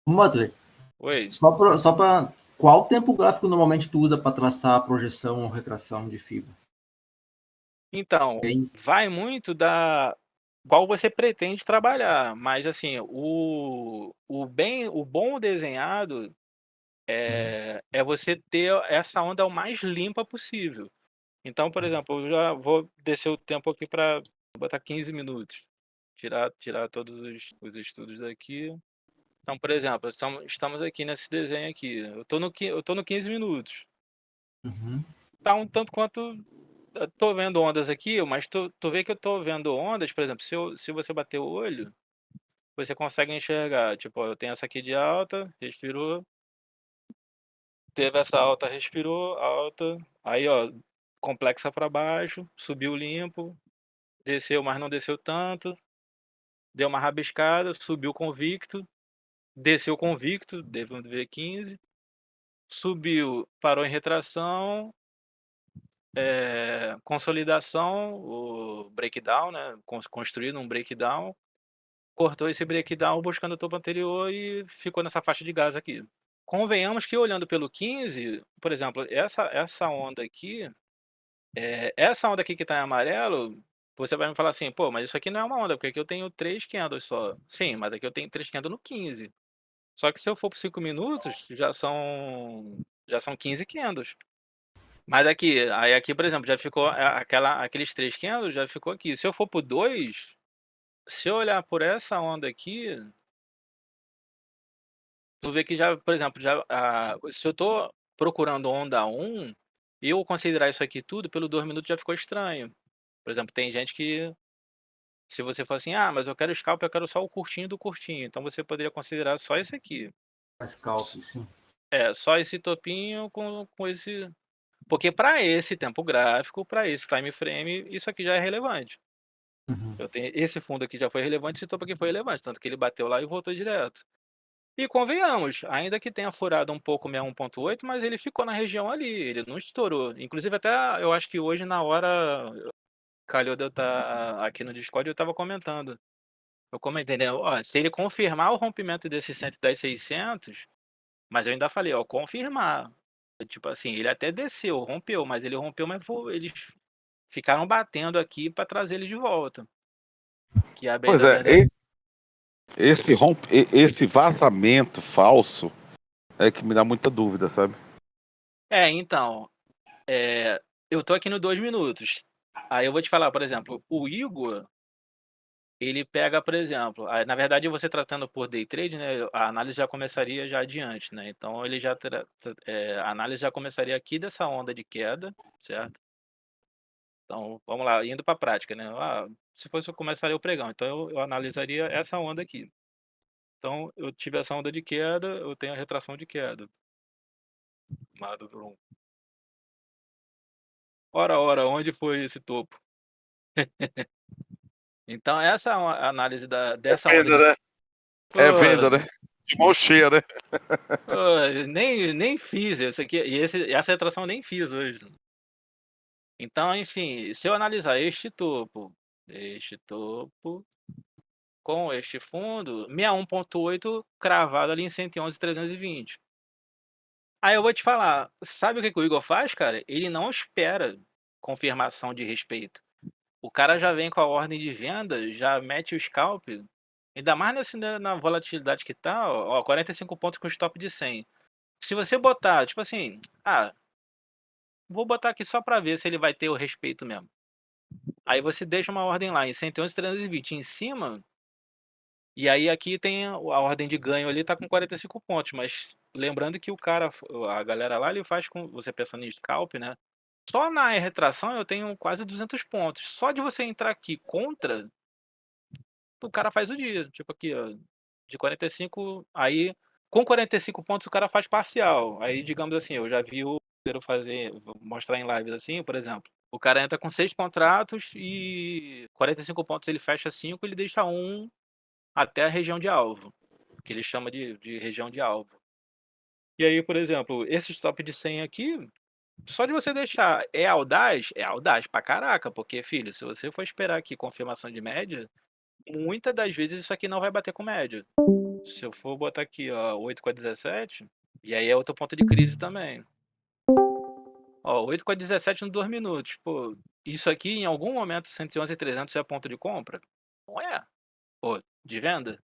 Motley, Oi. só para qual tempo gráfico normalmente tu usa para traçar a projeção ou retração de fibra? Então, Tem. vai muito da qual você pretende trabalhar, mas assim, o bom desenhado é você ter essa onda o mais limpa possível. Então, por exemplo, eu já vou descer o tempo aqui para botar 15 minutos, tirar todos os estudos daqui. Então, por exemplo, estamos aqui nesse desenho aqui, eu tô no 15 minutos. Uhum. Tá um tanto quanto eu tô vendo ondas aqui, mas tu vê que eu tô vendo ondas, por exemplo, se você bater o olho, você consegue enxergar, tipo, ó, eu tenho essa aqui de alta, respirou, teve essa alta, respirou, alta, aí ó, complexa para baixo, subiu limpo, desceu, mas não desceu tanto, deu uma rabiscada, subiu convicto, desceu convicto, devemos ver 15, subiu, parou em retração, consolidação, o breakdown, né, construindo um breakdown, cortou esse breakdown buscando o topo anterior e ficou nessa faixa de gás aqui. Convenhamos que olhando pelo 15, por exemplo, essa onda aqui, essa onda aqui que está em amarelo, você vai me falar assim: "Pô, mas isso aqui não é uma onda, porque aqui eu tenho 3 candles só". Sim, mas aqui eu tenho 3 candles no 15. Só que se eu for por 5 minutos, já são 15 candles. Mas aqui, por exemplo, já ficou aqueles 3 candles já ficou aqui. Se eu for por 2, se eu olhar por essa onda aqui, tu vê que já, por exemplo, se eu tô procurando onda 1, eu considerar isso aqui tudo, pelo 2 minutos já ficou estranho. Por exemplo, tem gente que, se você for assim: "Ah, mas eu quero scalp, eu quero só o curtinho do curtinho", então você poderia considerar só esse aqui. Faz cálculo, sim. Só esse topinho com esse, porque para esse tempo gráfico, para esse time frame, isso aqui já é relevante. Uhum. Eu tenho esse fundo aqui já foi relevante, esse topo aqui foi relevante, tanto que ele bateu lá e voltou direto. E convenhamos, ainda que tenha furado um pouco 61.8, mas ele ficou na região ali, ele não estourou. Inclusive até eu acho que hoje na hora, calhou de eu estar aqui no Discord, eu estava comentando. Eu comentei, né, ó, se ele confirmar o rompimento desse 110.600, mas eu ainda falei, ó, confirmar. Tipo assim, ele até desceu, rompeu, mas ele rompeu, mas eles ficaram batendo aqui para trazer ele de volta. Que a bem Pois da é, verdade. esse vazamento falso é que me dá muita dúvida, sabe? Então, eu tô aqui no 2 minutos. Aí eu vou te falar, por exemplo, o Igor, ele pega, por exemplo, na verdade você tratando por day trade, né, a análise já começaria já adiante, né, então ele a análise já começaria aqui dessa onda de queda, certo? Então, vamos lá, indo para a prática, né, se fosse eu começaria o pregão, então eu analisaria essa onda aqui. Então eu tive essa onda de queda, eu tenho a retração de queda. Lado do ora, onde foi esse topo? Então essa é a análise É dessa onda venda, de né? pô, É venda, né? De mão cheia, né? pô, nem fiz esse aqui, essa retração eu nem fiz hoje. Então, enfim, se eu analisar este topo com este fundo, 61.8 cravado ali em 111.320. Aí eu vou te falar, sabe o que que o Igor faz, cara? Ele não espera confirmação de respeito. O cara já vem com a ordem de venda, já mete o scalp, ainda mais na volatilidade que tá, ó, 45 pontos com stop de 100. Se você botar, tipo assim, vou botar aqui só pra ver se ele vai ter o respeito mesmo. Aí você deixa uma ordem lá em 111.320 em cima, e aí aqui tem a ordem de ganho ali, tá com 45 pontos, mas lembrando que a galera lá, ele faz com, você pensando em scalp, né? Só na retração eu tenho quase 200 pontos. Só de você entrar aqui contra, o cara faz o dia. Tipo aqui, ó, de 45, aí com 45 pontos o cara faz parcial. Aí, digamos assim, eu já vi o brasileiro fazer, vou mostrar em lives assim, por exemplo. O cara entra com 6 contratos e 45 pontos ele fecha 5, ele deixa um até a região de alvo, que ele chama de região de alvo. E aí, por exemplo, esse stop de 100 aqui, só de você deixar é audaz pra caraca, porque, filho, se você for esperar aqui confirmação de média, muitas das vezes isso aqui não vai bater com média. Se eu for botar aqui, ó, 8 com a 17, e aí é outro ponto de crise também. Ó, 8 com a 17 em 2 minutos. Pô, isso aqui em algum momento 111.300 é ponto de compra? Não é. Pô, de venda?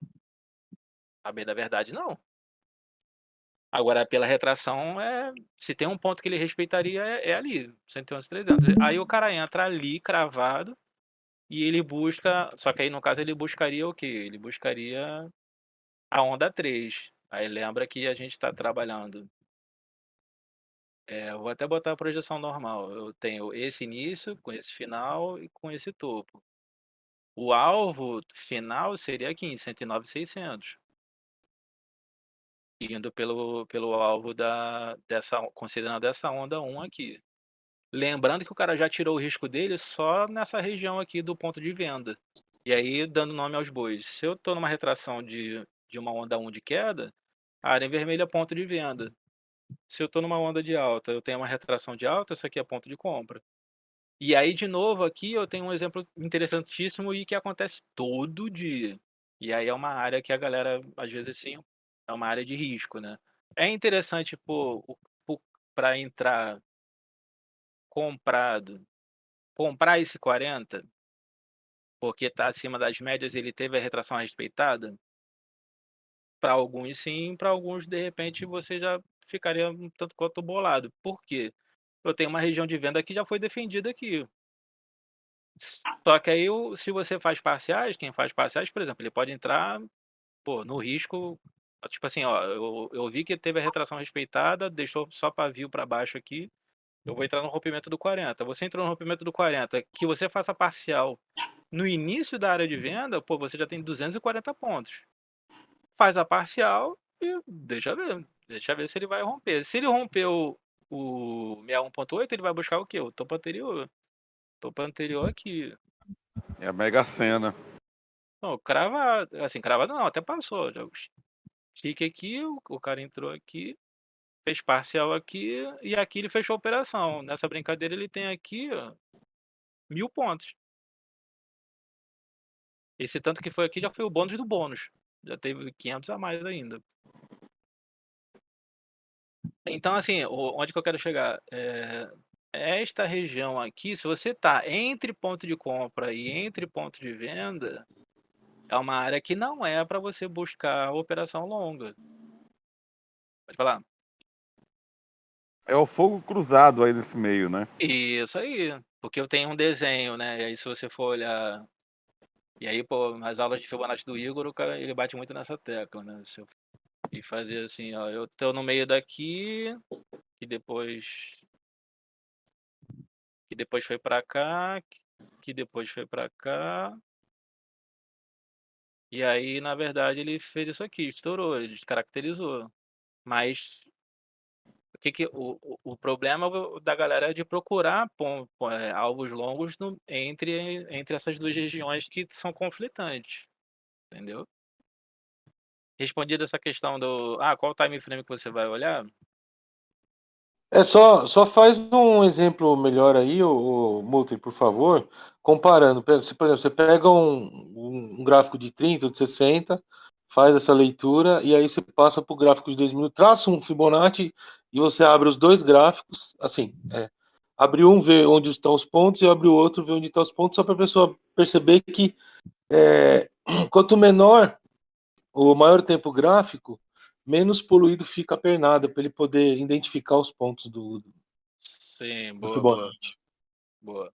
A bem da verdade, não. Agora, pela retração, se tem um ponto que ele respeitaria, é ali, 111.300. Aí o cara entra ali, cravado, e ele busca. Só que aí, no caso, ele buscaria o quê? Ele buscaria a onda 3. Aí lembra que a gente está trabalhando. Eu vou até botar a projeção normal. Eu tenho esse início, com esse final e com esse topo. O alvo final seria aqui, em 109.600. Indo pelo alvo considerando essa onda 1 aqui. Lembrando que o cara já tirou o risco dele só nessa região aqui do ponto de venda. E aí, dando nome aos bois. Se eu estou numa retração de uma onda 1 de queda, a área em vermelho é ponto de venda. Se eu estou numa onda de alta, eu tenho uma retração de alta, isso aqui é ponto de compra. E aí, de novo, aqui eu tenho um exemplo interessantíssimo e que acontece todo dia. E aí é uma área que a galera, às vezes, assim, é uma área de risco, né? É interessante, para entrar comprado, comprar esse 40, porque está acima das médias, ele teve a retração respeitada? Para alguns sim, para alguns, de repente, você já ficaria um tanto quanto bolado. Por quê? Eu tenho uma região de venda que já foi defendida aqui. Só que aí, se você faz parciais, quem faz parciais, por exemplo, ele pode entrar, pô, no risco, tipo assim, ó, eu vi que teve a retração respeitada, deixou só pavio para baixo aqui, eu vou entrar no rompimento do 40. Você entrou no rompimento do 40, que você faça parcial no início da área de venda, pô, você já tem 240 pontos. Faz a parcial e deixa ver. Deixa ver se ele vai romper. Se ele rompeu o 61.8, ele vai buscar o quê? O topo anterior. Topo anterior aqui. É a Mega Sena. Não, cravado. Assim, cravado não, até passou. Já estique aqui, o cara entrou aqui, fez parcial aqui, e aqui ele fechou a operação. Nessa brincadeira ele tem aqui, ó, 1.000 pontos. Esse tanto que foi aqui já foi o bônus do bônus. Já teve 500 a mais ainda. Então, assim, onde que eu quero chegar? Esta região aqui, se você está entre ponto de compra e entre ponto de venda, é uma área que não é para você buscar operação longa. Pode falar. É o fogo cruzado aí nesse meio, né? Isso aí, porque eu tenho um desenho, né? E aí, se você for olhar. E aí, pô, nas aulas de Fibonacci do Igor, o cara ele bate muito nessa tecla, né? E fazer assim, ó, eu tô no meio daqui, e depois. Que depois foi para cá, que depois foi para cá. E aí, na verdade, ele fez isso aqui, estourou, ele descaracterizou. Mas o problema da galera é de procurar alvos longos entre essas duas regiões que são conflitantes, entendeu? Respondida essa questão qual time frame que você vai olhar? Só faz um exemplo melhor aí, o Multi, por favor, comparando. Por exemplo, você pega um gráfico de 30 ou de 60, faz essa leitura e aí você passa para o gráfico de 2 minutos, traça um Fibonacci e você abre os dois gráficos, assim, abre um, vê onde estão os pontos, e abre o outro, vê onde estão os pontos, só para a pessoa perceber que quanto menor o maior tempo gráfico, menos poluído fica a pernada, para ele poder identificar os pontos do Sim, Fibonacci. boa.